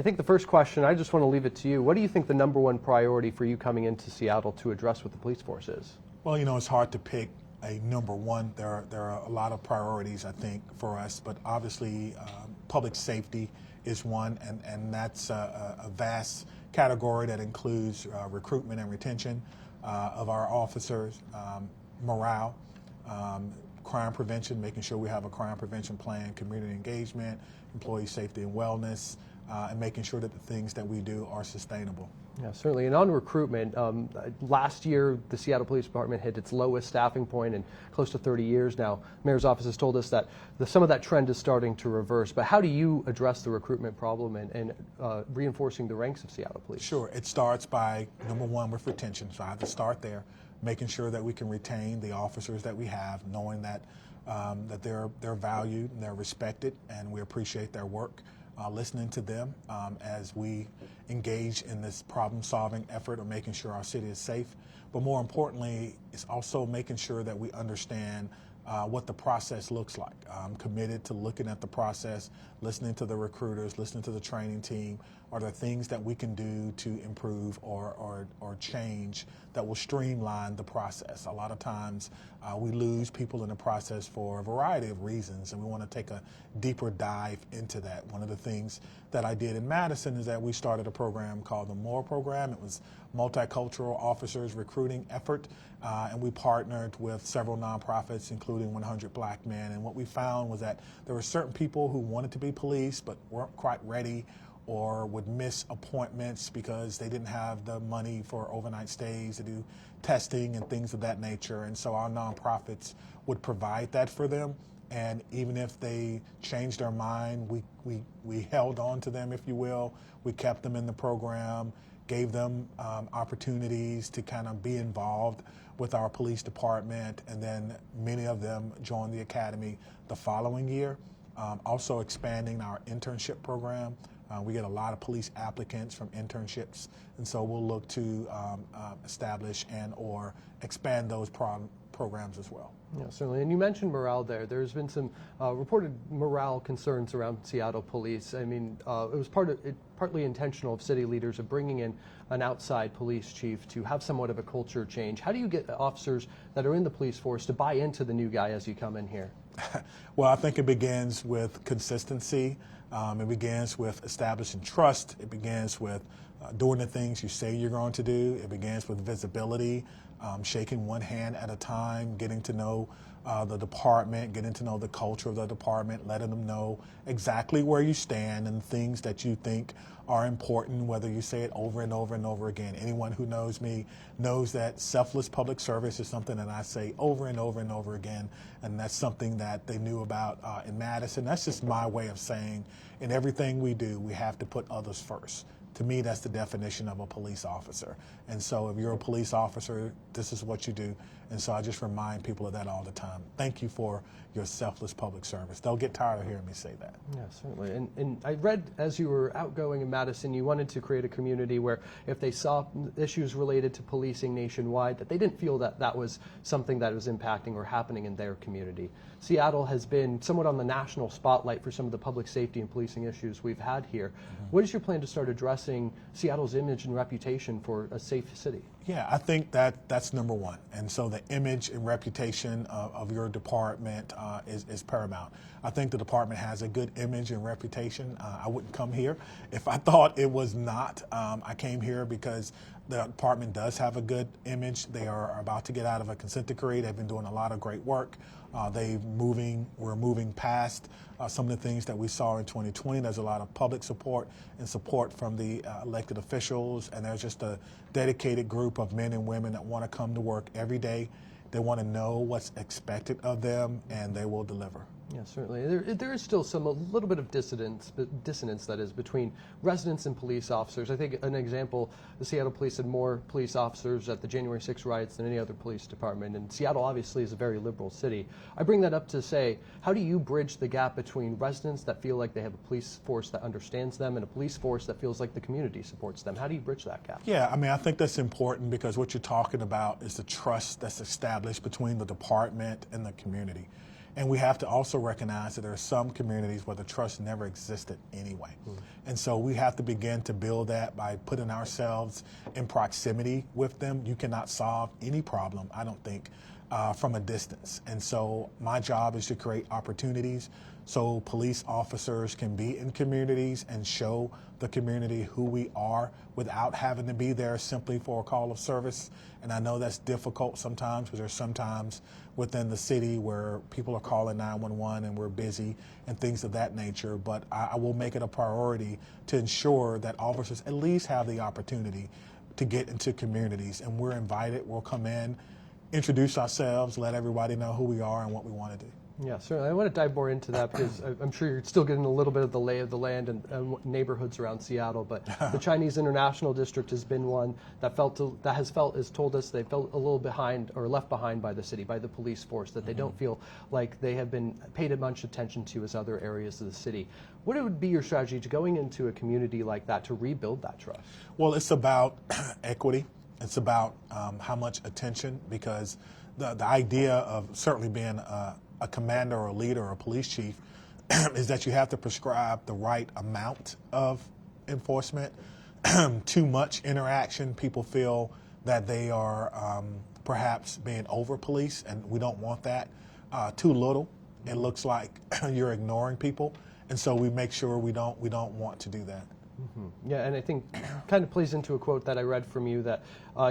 I think the first question, I just want to leave it to you. What do you think the number one priority for you coming into Seattle to address with the police force is? Well, it's hard to pick a number one. There are a lot of priorities, I think, for us, but obviously public safety is one, and that's a vast category that includes recruitment and retention of our officers, morale, crime prevention, making sure we have a crime prevention plan, community engagement, employee safety and wellness, and making sure that the things that we do are sustainable. Yeah, certainly. And on recruitment, last year the Seattle Police Department hit its lowest staffing point in close to 30 years now. Mayor's office has told us that some of that trend is starting to reverse. But how do you address the recruitment problem and reinforcing the ranks of Seattle Police? Sure. It starts by, number one, with retention. So I have to start there, making sure that we can retain the officers that we have, knowing that that they're valued and they're respected, and we appreciate their work. Listening to them as we engage in this problem-solving effort of making sure our city is safe. But more importantly, it's also making sure that we understand what the process looks like. I'm committed to looking at the process, listening to the recruiters, listening to the training team. Are there things that we can do to improve or change that will streamline the process? A lot of times we lose people in the process for a variety of reasons, and we want to take a deeper dive into that. One of the things that I did in Madison is that we started a program called the MORE program. It was Multicultural Officers Recruiting Effort, and we partnered with several nonprofits, including 100 Black Men. And what we found was that there were certain people who wanted to be police but weren't quite ready, or would miss appointments because they didn't have the money for overnight stays to do testing and things of that nature. And so our nonprofits would provide that for them. And even if they changed their mind, we held on to them, if you will. We kept them in the program, gave them opportunities to kind of be involved with our police department, and then many of them joined the academy the following year. Also expanding our internship program. We get a lot of police applicants from internships, and so we'll look to establish and or expand those programs as well. Yeah, certainly. And you mentioned morale there. There's been some reported morale concerns around Seattle Police. I mean, it was partly intentional of city leaders of bringing in an outside police chief to have somewhat of a culture change. How do you get officers that are in the police force to buy into the new guy as you come in here? Well, I think it begins with consistency. It begins with establishing trust. It begins with doing the things you say you're going to do. It begins with visibility, shaking one hand at a time, getting to know the department, getting to know the culture of the department, letting them know exactly where you stand and things that you think are important, whether you say it over and over and over again. Anyone who knows me knows that selfless public service is something that I say over and over and over again, and that's something that they knew about in Madison. That's just my way of saying in everything we do, we have to put others first. To me, that's the definition of a police officer. And so if you're a police officer, this is what you do. And so I just remind people of that all the time. Thank you for your selfless public service. They'll get tired of hearing me say that. Yeah, certainly. And I read as you were outgoing in Madison, you wanted to create a community where if they saw issues related to policing nationwide, that they didn't feel that that was something that was impacting or happening in their community. Seattle has been somewhat on the national spotlight for some of the public safety and policing issues we've had here. Mm-hmm. What is your plan to start addressing Seattle's image and reputation for a safe city? Yeah, I think that's number one. And so the image and reputation of your department is paramount. I think the department has a good image and reputation. I wouldn't come here if I thought it was not. I came here because the department does have a good image. They are about to get out of a consent decree. They've been doing a lot of great work. We're moving past some of the things that we saw in 2020. There's a lot of public support and support from the elected officials, and there's just a dedicated group of men and women that want to come to work every day. They want to know what's expected of them, and they will deliver. Yeah, certainly. There is still a little bit of dissonance that is between residents and police officers. I think an example, the Seattle Police had more police officers at the January 6 riots than any other police department, and Seattle obviously is a very liberal city. I bring that up to say, how do you bridge the gap between residents that feel like they have a police force that understands them and a police force that feels like the community supports them? How do you bridge that gap? Yeah, I mean, I think that's important because what you're talking about is the trust that's established between the department and the community. And we have to also recognize that there are some communities where the trust never existed anyway. And so we have to begin to build that by putting ourselves in proximity with them. You cannot solve any problem, I don't think, from a distance. And so my job is to create opportunities so police officers can be in communities and show the community who we are without having to be there simply for a call of service. And I know that's difficult sometimes because there's sometimes within the city where people are calling 911 and we're busy and things of that nature. But I will make it a priority to ensure that officers at least have the opportunity to get into communities. And we're invited, we'll come in, introduce ourselves, let everybody know who we are and what we want to do. Yeah, certainly. I want to dive more into that because I'm sure you're still getting a little bit of the lay of the land and neighborhoods around Seattle. But the Chinese International District has been one that has told us they felt a little behind or left behind by the city, by the police force, that they don't feel like they have been paid as much attention to as other areas of the city. What would be your strategy to going into a community like that to rebuild that trust? Well, it's about equity. It's about how much attention, because the idea of certainly being a commander or a leader or a police chief is that you have to prescribe the right amount of enforcement. Too much interaction, people feel that they are perhaps being over-policed, and we don't want that. Too little, it looks like you're ignoring people, and so we make sure we don't want to do that. Yeah, and I think kind of plays into a quote that I read from you that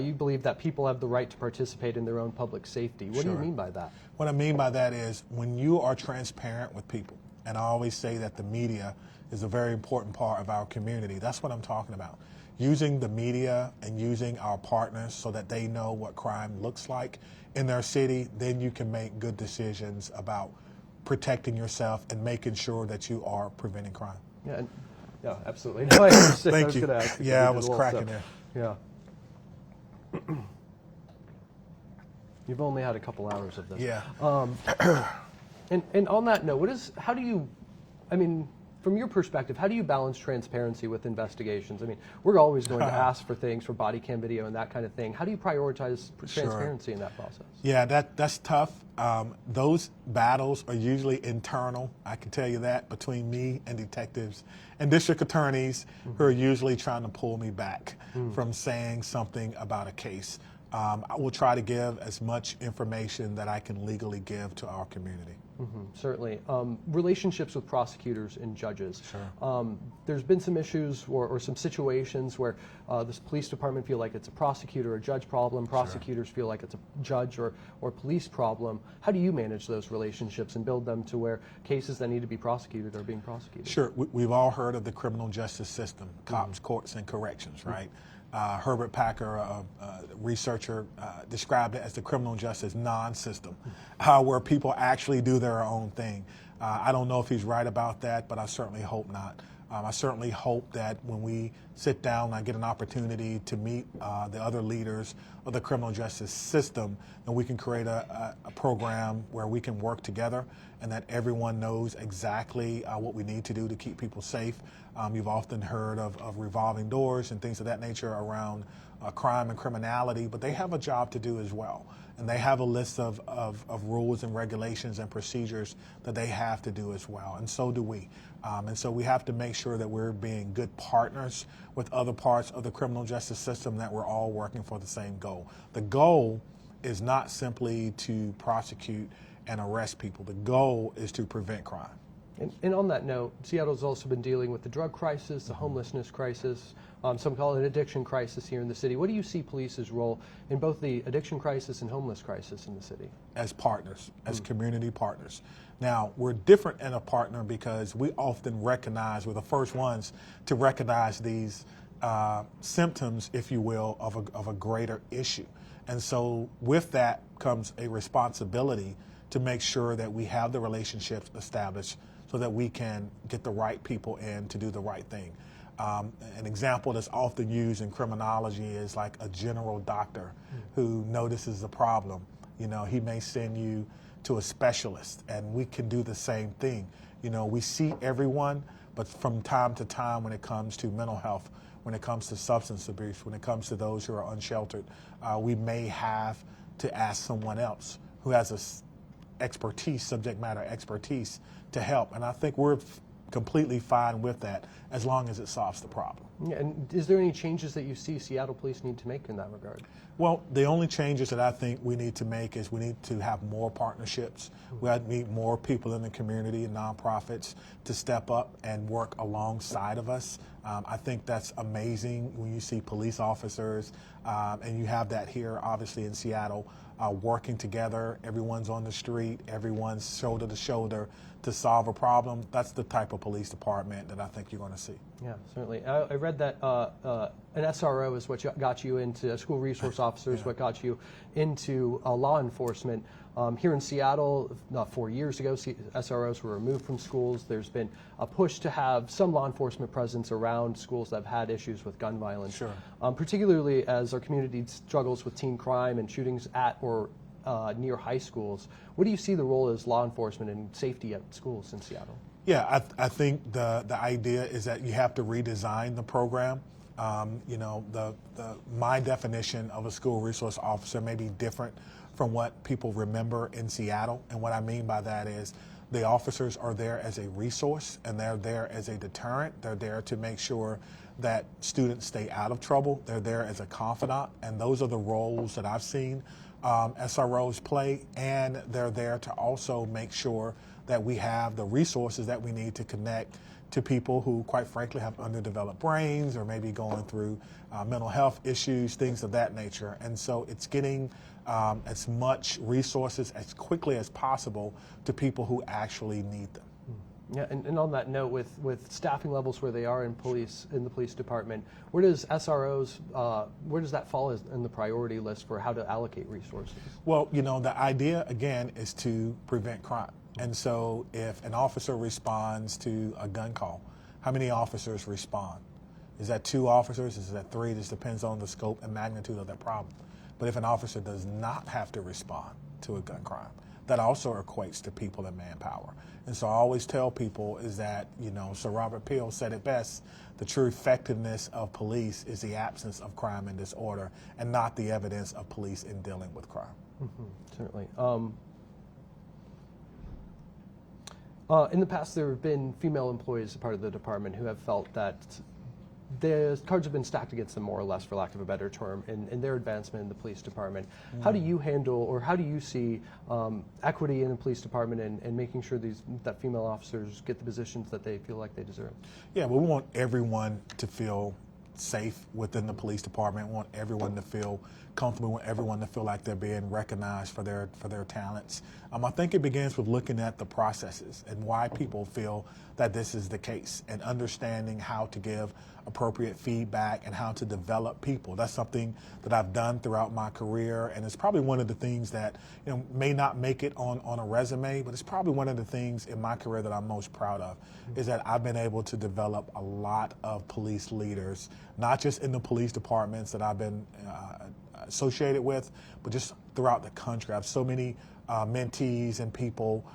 you believe that people have the right to participate in their own public safety. What do you mean by that? What I mean by that is when you are transparent with people, and I always say that the media is a very important part of our community. That's what I'm talking about. Using the media and using our partners so that they know what crime looks like in their city, then you can make good decisions about protecting yourself and making sure that you are preventing crime. Yeah, absolutely. No, I understand. Thank you. Ask Yeah, I was cracking there. Yeah. You've only had a couple hours of this. Yeah. And on that note, how do you, I mean, from your perspective, how do you balance transparency with investigations? I mean, we're always going to ask for things for body cam video and that kind of thing. How do you prioritize transparency in that process? Yeah, that's tough. Those battles are usually internal, I can tell you that, between me and detectives and district attorneys who are usually trying to pull me back from saying something about a case. I will try to give as much information that I can legally give to our community. Certainly. Relationships with prosecutors and judges. Sure. There's been some issues or some situations where this police department feel like it's a prosecutor or judge problem. Prosecutors feel like it's a judge or police problem. How do you manage those relationships and build them to where cases that need to be prosecuted are being prosecuted? Sure. We've all heard of the criminal justice system, cops, courts, and corrections, right? Herbert Packer, a researcher, described it as the criminal justice non-system, where people actually do their own thing. I don't know if he's right about that, but I certainly hope not. I certainly hope that when we sit down and I get an opportunity to meet the other leaders of the criminal justice system, then we can create a program where we can work together and that everyone knows exactly what we need to do to keep people safe. You've often heard of revolving doors and things of that nature around crime and criminality, but they have a job to do as well. And they have a list of rules and regulations and procedures that they have to do as well, and so do we. And so we have to make sure that we're being good partners with other parts of the criminal justice system, that we're all working for the same goal. The goal is not simply to prosecute and arrest people. The goal is to prevent crime. And on that note, Seattle's also been dealing with the drug crisis, the homelessness crisis, some call it an addiction crisis here in the city. What do you see police's role in both the addiction crisis and homeless crisis in the city? As partners, as community partners. Now, we're different in a partner because we often recognize, we're the first ones to recognize these symptoms, if you will, of a greater issue. And so with that comes a responsibility to make sure that we have the relationships established so that we can get the right people in to do the right thing. An example that's often used in criminology is like a general doctor who notices a problem. You know, he may send you to a specialist, and we can do the same thing. You know, we see everyone, but from time to time when it comes to mental health, when it comes to substance abuse, when it comes to those who are unsheltered, we may have to ask someone else who has expertise, subject matter expertise to help. And I think we're completely fine with that as long as it solves the problem. Yeah, and is there any changes that you see Seattle Police need to make in that regard? Well, the only changes that I think we need to make is we need to have more partnerships. We need more people in the community and nonprofits to step up and work alongside of us. I think that's amazing when you see police officers, and you have that here, obviously, in Seattle, working together. Everyone's on the street, everyone's shoulder to shoulder to solve a problem. That's the type of police department that I think you're going to see. Yeah, certainly. I read that an SRO is what got you into school resource officers, what got you into law enforcement. Here in Seattle, 4 years ago, SROs were removed from schools. There's been a push to have some law enforcement presence around schools that have had issues with gun violence. Sure. Particularly as our community struggles with teen crime and shootings at or near high schools. What do you see the role as law enforcement and safety at schools in Seattle? Yeah, I think the idea is that you have to redesign the program. My definition of a school resource officer may be different from what people remember in Seattle. And what I mean by that is the officers are there as a resource and they're there as a deterrent. They're there to make sure that students stay out of trouble. They're there as a confidant. And those are the roles that I've seen SROs play. And they're there to also make sure that we have the resources that we need to connect to people who, quite frankly, have underdeveloped brains or maybe going through mental health issues, things of that nature. And so it's getting as much resources as quickly as possible to people who actually need them. Yeah, and on that note, with staffing levels where they are in the police department, where does SROs, where does that fall in the priority list for how to allocate resources? Well, the idea, again, is to prevent crime. And so if an officer responds to a gun call, how many officers respond? Is that 2 officers? Is that 3? This depends on the scope and magnitude of that problem. But if an officer does not have to respond to a gun crime, that also equates to people and manpower. And so I always tell people is that, Sir Robert Peel said it best, the true effectiveness of police is the absence of crime and disorder and not the evidence of police in dealing with crime. Mm-hmm, certainly. In the past, there have been female employees as part of the department who have felt that the cards have been stacked against them, more or less, for lack of a better term, in their advancement in the police department. How do you handle, or how do you see equity in the police department and making sure that female officers get the positions that they feel like they deserve? Yeah, well, we want everyone to feel safe within the police department. We want everyone to feel comfortable. We want everyone to feel like they're being recognized for their talents. I think it begins with looking at the processes and why people feel that this is the case and understanding how to give appropriate feedback and how to develop people. That's something that I've done throughout my career, and it's probably one of the things that may not make it on a resume, but it's probably one of the things in my career that I'm most proud of, is that I've been able to develop a lot of police leaders, not just in the police departments that I've been associated with, but just throughout the country. I have so many mentees and people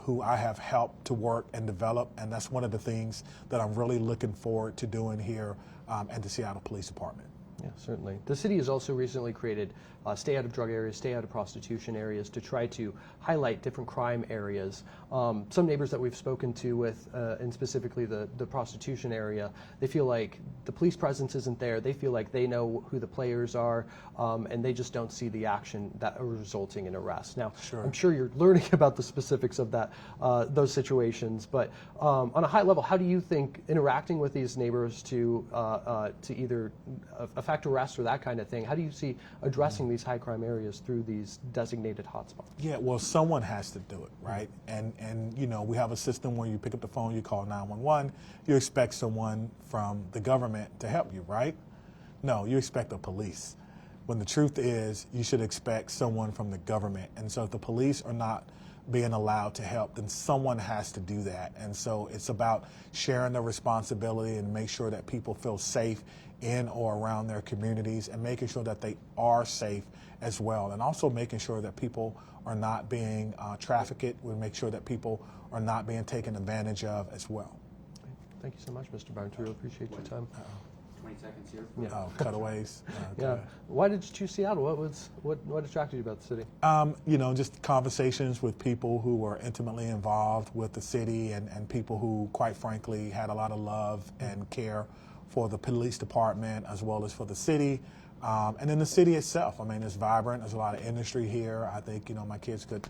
who I have helped to work and develop, and that's one of the things that I'm really looking forward to doing here at the Seattle Police Department. Yeah, certainly. The city has also recently created stay out of drug areas, stay out of prostitution areas to try to highlight different crime areas. Some neighbors that we've spoken to with, and specifically the prostitution area, they feel like the police presence isn't there. They feel like they know who the players are, and they just don't see the action that are resulting in arrests. Now, sure. I'm sure you're learning about the specifics of that, those situations, but on a high level, how do you think interacting with these neighbors to either affect arrests or that kind of thing, how do you see addressing these high crime areas through these designated hotspots? Yeah, well, someone has to do it, right? And we have a system where you pick up the phone, you call 911, you expect someone from the government to help you, right? No, you expect the police. When the truth is, you should expect someone from the government. And so if the police are not being allowed to help, then someone has to do that. And so it's about sharing the responsibility and make sure that people feel safe in or around their communities and making sure that they are safe as well. And also making sure that people are not being trafficked. We make sure that people are not being taken advantage of as well. Thank you so much, Mr. Barnes. We really appreciate your time. 20 seconds here. Yeah. Oh, cutaways. Yeah. Why did you choose Seattle? What attracted you about the city? You know, just conversations with people who were intimately involved with the city and people who, quite frankly, had a lot of love and care for the police department as well as for the city. And then the city itself. I mean, it's vibrant. There's a lot of industry here. I think, you know, my kids could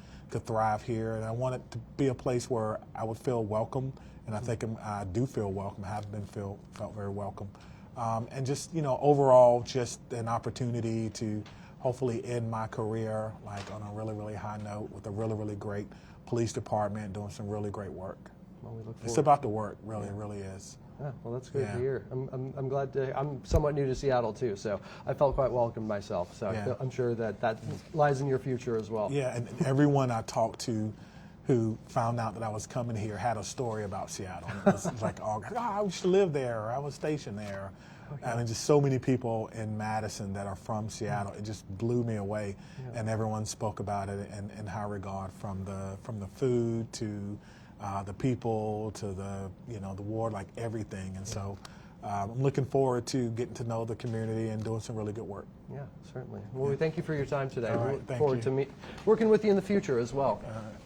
thrive here. And I want it to be a place where I would feel welcome. And I think I do feel welcome. I have been felt very welcome. And just, you know, overall, just an opportunity to hopefully end my career like on a really, really high note with a really, really great police department doing some really great work. Well, we look forward. It's about the work, really, it really is. Yeah, well, that's good Yeah. to hear. I'm glad to. I'm somewhat new to Seattle too, so I felt quite welcomed myself. So Yeah. I'm sure that lies in your future as well. Yeah, and everyone I talked to who found out that I was coming here had a story about Seattle. It was like, oh, I used to live there, or I was stationed there. Okay. I mean, just so many people in Madison that are from Seattle. It just blew me away, Yeah. and everyone spoke about it in high regard, from the food to the people to the ward, like everything. And so I'm looking forward to getting to know the community and doing some really good work. Yeah, certainly. Well, we thank you for your time today. All right, We look thank forward you. to working with you in the future as well.